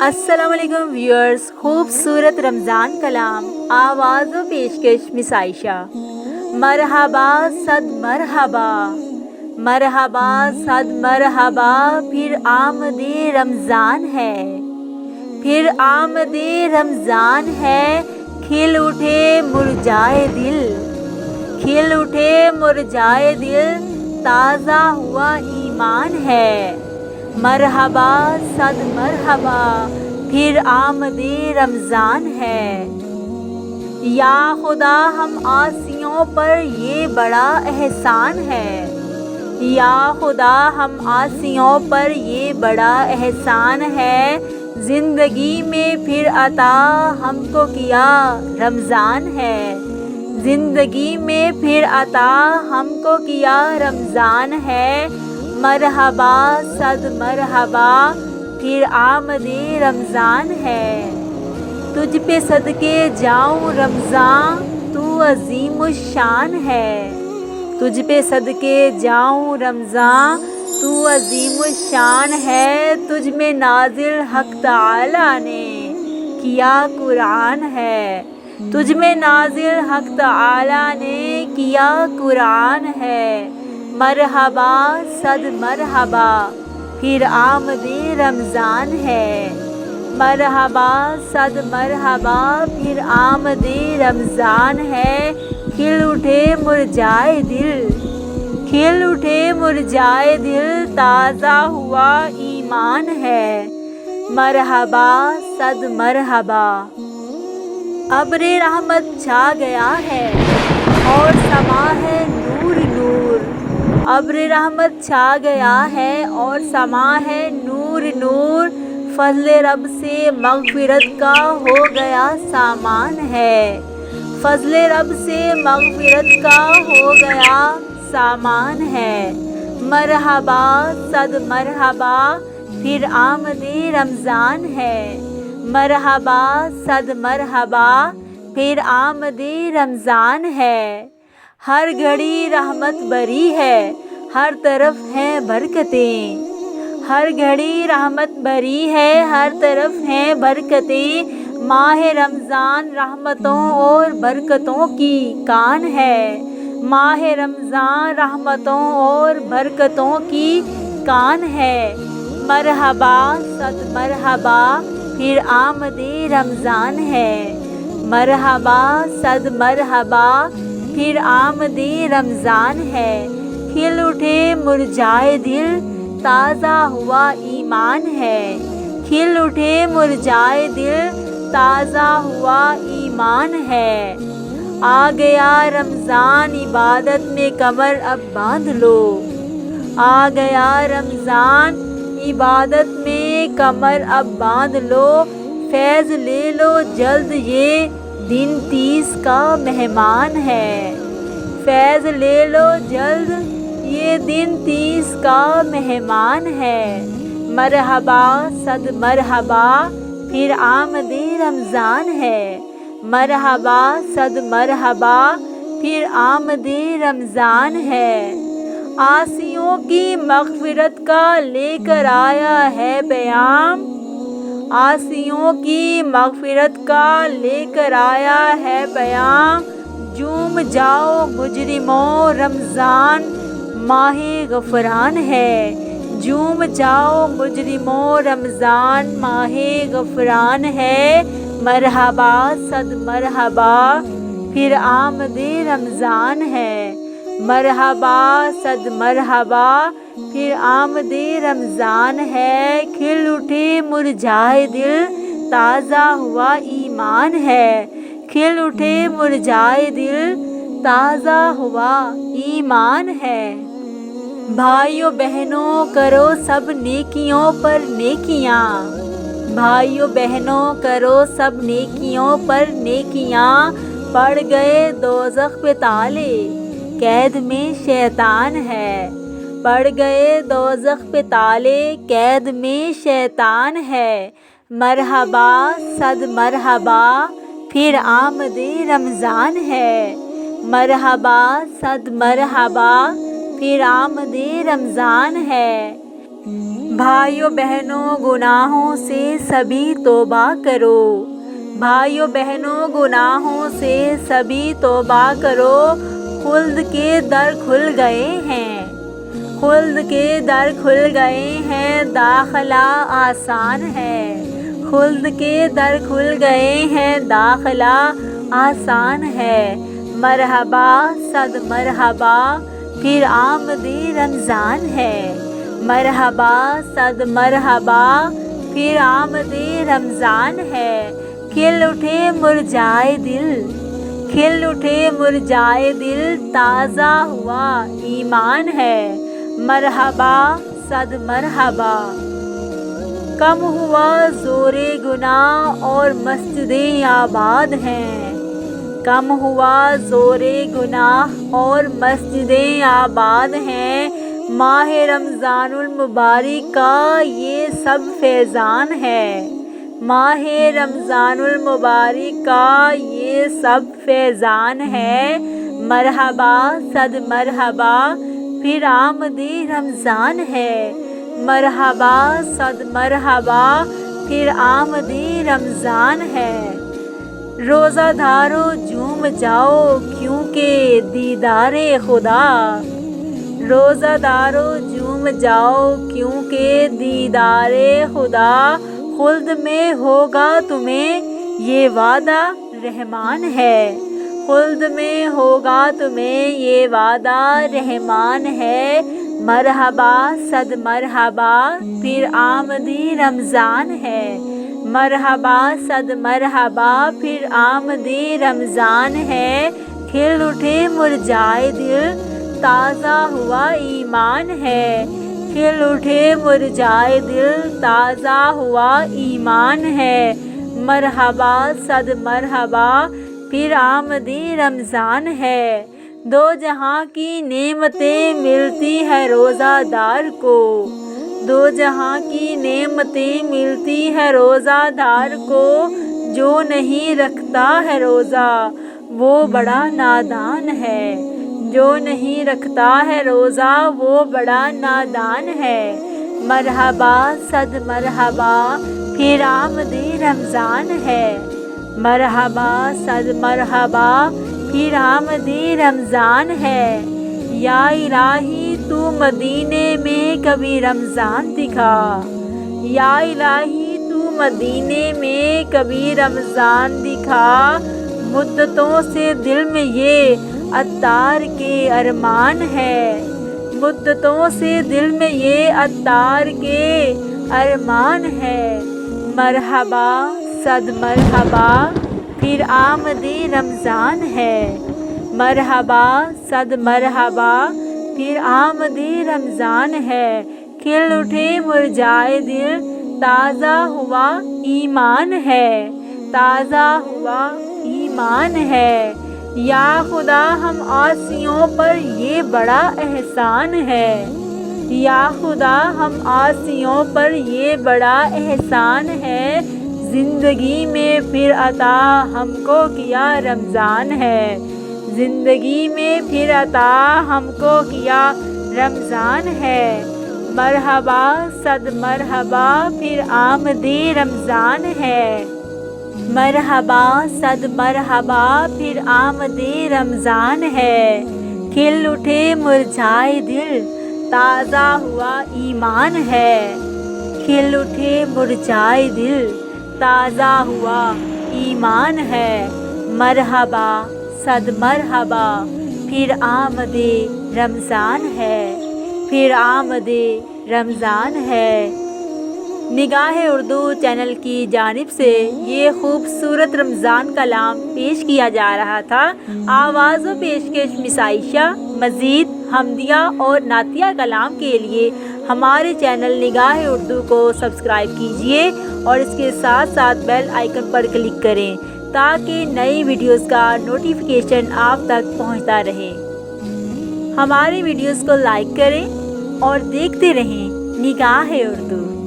السلام علیکم ویورز، خوبصورت رمضان کلام آواز و پیشکش مس عائشہ۔ مرحبا صد مرحبا، مرحبا صد مرحبا، پھر آمد رمضان ہے، پھر آمد رمضان ہے، کھل اٹھے مرجائے دل، کھل اٹھے مرجائے دل، تازہ ہوا ایمان ہے۔ مرحبا صد مرحبا، پھر آمد رمضان ہے۔ یا خدا ہم عاصیوں پر یہ بڑا احسان ہے، یا خدا ہم عاصیوں پر یہ بڑا احسان ہے، زندگی میں پھر عطا ہم کو کیا رمضان ہے، زندگی میں پھر عطا ہم کو کیا رمضان ہے۔ مرحبا صد مرحبا، پھر آمد رمضان ہے۔ تجھ پہ صدقے جاؤں رمضان، تو عظیم الشان ہے، تجھ پہ صدقے جاؤں رمضان، تو عظیم الشان ہے، تجھ میں نازل حق تعالی نے کیا قرآن ہے، تجھ میں نازل حق تعالی نے کیا قرآن ہے۔ مرحبا صد مرحبا، پھر آمد رمضان ہے۔ مرحبا صد مرحبا، پھر آمد رمضان ہے، کھل اٹھے مرجائے دل، کھل اٹھے مرجائے دل، تازہ ہوا ایمان ہے۔ مرحبا صد مرحبا۔ ابر رحمت چھا گیا ہے اور سما ہے نور نور، ابر رحمت چھا گیا ہے اور سما ہے نور نور، فضل رب سے مغفرت کا ہو گیا سامان ہے، فضل رب سے مغفرت کا ہو گیا سامان ہے۔ مرحبا صد مرحبا، پھر آمد رمضان ہے۔ مرحبا صد مرحبا، پھر آمد رمضان ہے۔ ہر گھڑی رحمت بری ہے، ہر طرف ہیں برکتیں، ہر گھڑی رحمت بری ہے، ہر طرف ہیں برکتیں، ماہ رمضان رحمتوں اور برکتوں کی کان ہے، ماہ رمضان رحمتوں اور برکتوں کی کان ہے۔ مرحبا صد مرحبا، پھر آمد رمضان ہے۔ مرحبا صد مرحبا، پھر آمد رمضان ہے، کھل اٹھے مرجائے دل، تازہ ہوا ایمان ہے، کھل اٹھے مرجائے دل، تازہ ہوا ایمان ہے۔ آ گیا رمضان، عبادت میں کمر اب باندھ لو، آ گیا رمضان، عبادت میں کمر اب باندھ لو، فیض لے لو جلد، یہ دن 30 کا مہمان ہے، فیض لے لو جلد، یہ دن 30 کا مہمان ہے۔ مرحبا صد مرحبا، پھر آمد رمضان ہے۔ مرحبا صد مرحبا، پھر آمد رمضان ہے۔ عاصیوں کی مغفرت کا لے کر آیا ہے پیام، عاصیوں کی مغفرت کا لے کر آیا ہے پیام، جھوم جاؤ مجرموں رمضان ماہ غفران ہے، جھوم جاؤ مجرموں رمضان ماہ غفران ہے۔ مرحبا صد مرحبا، پھر آمد رمضان ہے۔ مرحبا صد مرحبا، پھر آمد رمضان ہے، کھل اٹھے مرجائے دل، تازہ ہوا ایمان ہے، کھل اٹھے مرجائے دل، تازہ ہوا ایمان ہے۔ بھائیو بہنوں کرو سب نیکیوں پر نیکیاں، بھائیو بہنوں کرو سب نیکیوں پر نیکیاں، پڑ گئے دوزخ پہ تالے، قید میں شیطان ہے، پڑ گئے دوزخ پہ تالے، قید میں شیطان ہے۔ مرحبا صد مرحبا، پھر آمد رمضان ہے۔ مرحبا صد مرحبا، پھر آمد رمضان ہے۔ بھائیوں بہنوں گناہوں سے سبھی توبہ کرو، بھائیوں بہنوں گناہوں سے سبھی توبہ کرو، خلد کے در کھل گئے ہیں، خلد کے در کھل گئے ہیں، داخلہ آسان ہے، خلد کے در کھل گئے ہیں، داخلہ آسان ہے۔ مرحبا صد مرحبا پھر آمد رمضان ہے، مرحبا صد مرحبا پھر آمد رمضان ہے۔ کھل اٹھے مرجھائے دل، کھل اٹھے مرجھائے دل، تازہ ہوا ایمان ہے، مرحبا صد مرحبا۔ کم ہوا زور گناہ اور مسجدیں آباد ہیں، کم ہوا زور گناہ اور مسجدیں آباد ہیں، ماہ رمضان المبارک کا یہ سب فیضان ہے، ماہ رمضان المبارک کا یہ سب فیضان ہے۔ مرحبا صد مرحبا پھر آمد رمضان ہے، مرحبا صد مرحبا پھر آمد رمضان ہے۔ روزہ دارو جھوم جاؤ کیونکہ دیدار خدا، روزہ دارو جھوم جاؤ کیونکہ دیدار خدا، خلد میں ہوگا تمہیں یہ وعدہ رحمان ہے، خلد میں ہوگا تمہیں یہ وعدہ رحمان ہے۔ مرحبا صد مرحبا پھر آمد رمضان ہے، مرحبا صد مرحبا پھر آمد رمضان ہے۔ کھل اٹھے مرجھائے دل، تازہ ہوا ایمان ہے، کھل اٹھے مرجھائے دل، تازہ ہوا ایمان ہے۔ مرحبا صد مرحبا پھر آمد رمضان ہے۔ دو جہاں کی نعمتیں ملتی ہے روزہ دار کو، دو جہاں کی نعمتیں ملتی ہے روزہ دار کو، جو نہیں رکھتا ہے روزہ وہ بڑا نادان ہے، جو نہیں رکھتا ہے روزہ وہ بڑا نادان ہے۔ مرحبا صد مرحبا پھر آمد رمضان ہے، مرحبا صد مرحبا پھر آمد رمضان ہے۔ یا الہی تو مدینے میں کبھی رمضان دکھا، یا الہی تو مدینے میں کبھی رمضان دکھا، مدتوں سے دل میں یہ عطار کے ارمان ہے، مدتوں سے دل میں یہ عطار کے ارمان ہے۔ مرحبا صد مرحبا پھر آمد رمضان ہے، مرحبا صد مرحبا پھر آمد رمضان ہے۔ کھل اٹھے مرجھائے دل، تازہ ہوا ایمان ہے، تازہ ہوا ایمان ہے۔ یا خدا ہم عاصیوں پر یہ بڑا احسان ہے، یا خدا ہم عاصیوں پر یہ بڑا احسان ہے، زندگی میں پھر عطا ہم کو کیا رمضان ہے، زندگی میں پھر عطا ہم کو کیا رمضان ہے۔ مرحبا صد مرحبا پھر آمد رمضان ہے، مرحبا صد مرحبا پھر آمد رمضان ہے۔ کھل اٹھے مرجھائے دل، تازہ ہوا ایمان ہے، کھل اٹھے مرجھائے دل، تازہ ہوا ایمان ہے۔ مرحبا صد مرحبا پھر آمد رمضان ہے، پھر آمد رمضان ہے۔ نگاہ اردو چینل کی جانب سے یہ خوبصورت رمضان کلام پیش کیا جا رہا تھا۔ آواز و پیشکش مس عائشہ۔ مزید حمدیہ اور نعتیہ کلام کے لیے ہمارے چینل نگاہ اردو کو سبسکرائب کیجیے اور اس کے ساتھ ساتھ بیل آئیکن پر کلک کریں تاکہ نئی ویڈیوز کا نوٹیفیکیشن آپ تک پہنچتا رہے۔ ہماری ویڈیوز کو لائک کریں اور دیکھتے رہیں نگاہ اردو۔